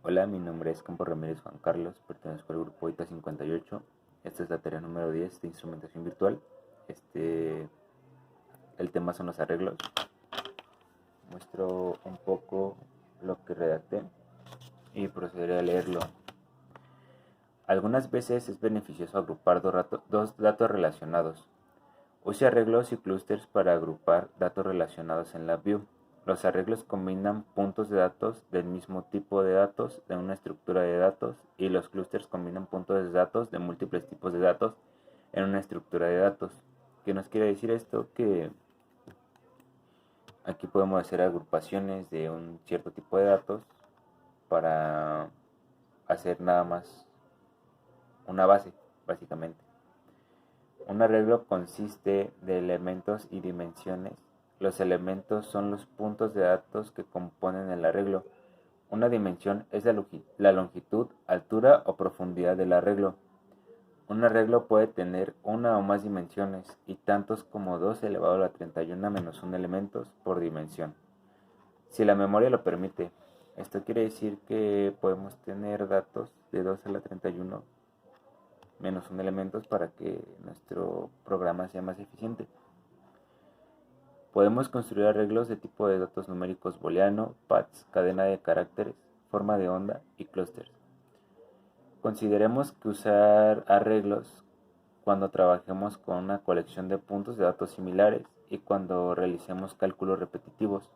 Hola, mi nombre es Campos Ramírez Juan Carlos, pertenezco al grupo ITA 58. Esta es la tarea número 10 de instrumentación virtual. El tema son los arreglos. Muestro un poco lo que redacté y procederé a leerlo. Algunas veces es beneficioso agrupar dos datos relacionados. Use arreglos y clusters para agrupar datos relacionados en LabVIEW. Los arreglos combinan puntos de datos del mismo tipo de datos de una estructura de datos y los clusters combinan puntos de datos de múltiples tipos de datos en una estructura de datos. ¿Qué nos quiere decir esto? Que aquí podemos hacer agrupaciones de un cierto tipo de datos para hacer nada más una base, básicamente. Un arreglo consiste de elementos y dimensiones. Los elementos son los puntos de datos que componen el arreglo. Una dimensión es la longitud, altura o profundidad del arreglo. Un arreglo puede tener una o más dimensiones y tantos como 2 elevado a la 31 menos 1 elementos por dimensión, si la memoria lo permite. Esto quiere decir que podemos tener datos de 2 a la 31 menos 1 elementos para que nuestro programa sea más eficiente. Podemos construir arreglos de tipo de datos numéricos booleano, paths, cadena de caracteres, forma de onda y clusters. Consideremos que usar arreglos cuando trabajemos con una colección de puntos de datos similares y cuando realicemos cálculos repetitivos.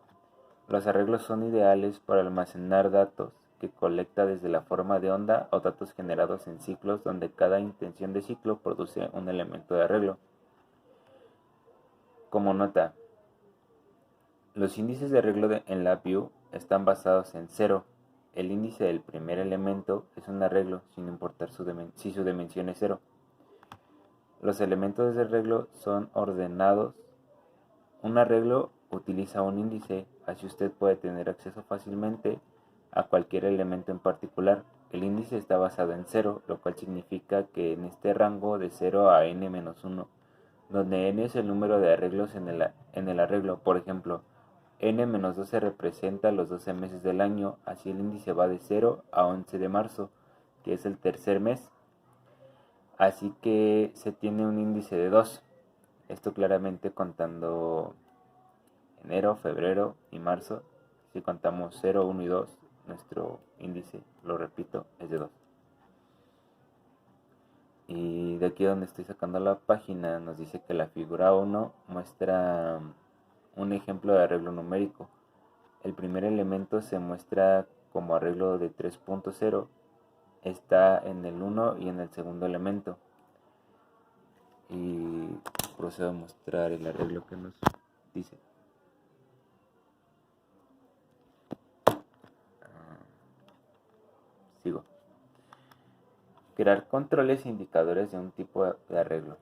Los arreglos son ideales para almacenar datos que colecta desde la forma de onda o datos generados en ciclos donde cada intención de ciclo produce un elemento de arreglo. Como nota, los índices de arreglo en LabVIEW están basados en 0. El índice del primer elemento es un arreglo sin importar si su dimensión es 0. Los elementos de arreglo son ordenados. Un arreglo utiliza un índice, así usted puede tener acceso fácilmente a cualquier elemento en particular. El índice está basado en 0, lo cual significa que en este rango de 0 a n-1, donde n es el número de arreglos en el arreglo. Por ejemplo, n-12 representa los 12 meses del año, así el índice va de 0 a 11 de marzo, que es el tercer mes. Así que se tiene un índice de 2. Esto claramente contando enero, febrero y marzo. Si contamos 0, 1 y 2, nuestro índice, lo repito, es de 2. Y de aquí donde estoy sacando la página nos dice que la figura 1 muestra un ejemplo de arreglo numérico. El primer elemento se muestra como arreglo de 3.0. Está en el 1 y en el segundo elemento. Y procedo a mostrar el arreglo que nos dice. Sigo. Crear controles e indicadores de un tipo de arreglo.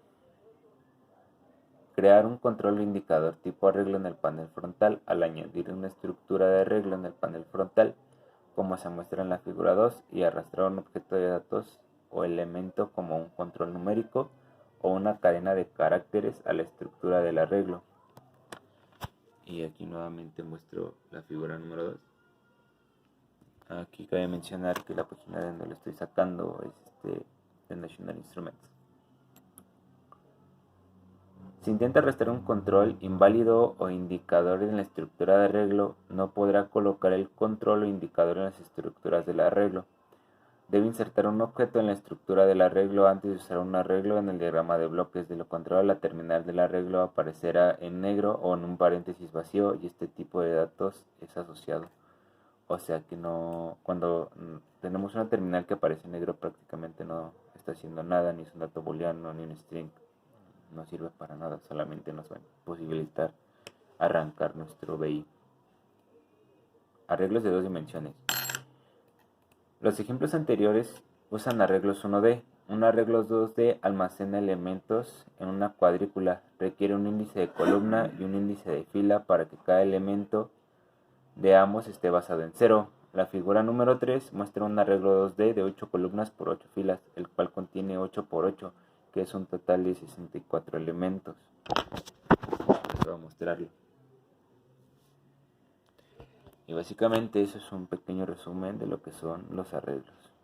Crear un control o indicador tipo arreglo en el panel frontal al añadir una estructura de arreglo en el panel frontal, como se muestra en la figura 2, y arrastrar un objeto de datos o elemento como un control numérico o una cadena de caracteres a la estructura del arreglo. Y aquí nuevamente muestro la figura número 2. Aquí cabe mencionar que la página de donde lo estoy sacando es de National Instruments. Si intenta arrastrar un control inválido o indicador en la estructura de arreglo, no podrá colocar el control o indicador en las estructuras del arreglo. Debe insertar un objeto en la estructura del arreglo antes de usar un arreglo en el diagrama de bloques. De lo contrario, la terminal del arreglo aparecerá en negro o en un paréntesis vacío y este tipo de datos es asociado. O sea que no, cuando tenemos una terminal que aparece en negro, prácticamente no está haciendo nada, ni es un dato booleano ni un string. No sirve para nada, solamente nos va a posibilitar arrancar nuestro BI. Arreglos de 2 dimensiones. Los ejemplos anteriores usan arreglos 1D. Un arreglo 2D almacena elementos en una cuadrícula. Requiere un índice de columna y un índice de fila para que cada elemento de ambos esté basado en 0. La figura número 3 muestra un arreglo 2D de 8 columnas por 8 filas, el cual contiene 8 por 8, que es un total de 64 elementos. Voy a mostrarlo. Y básicamente eso es un pequeño resumen de lo que son los arreglos.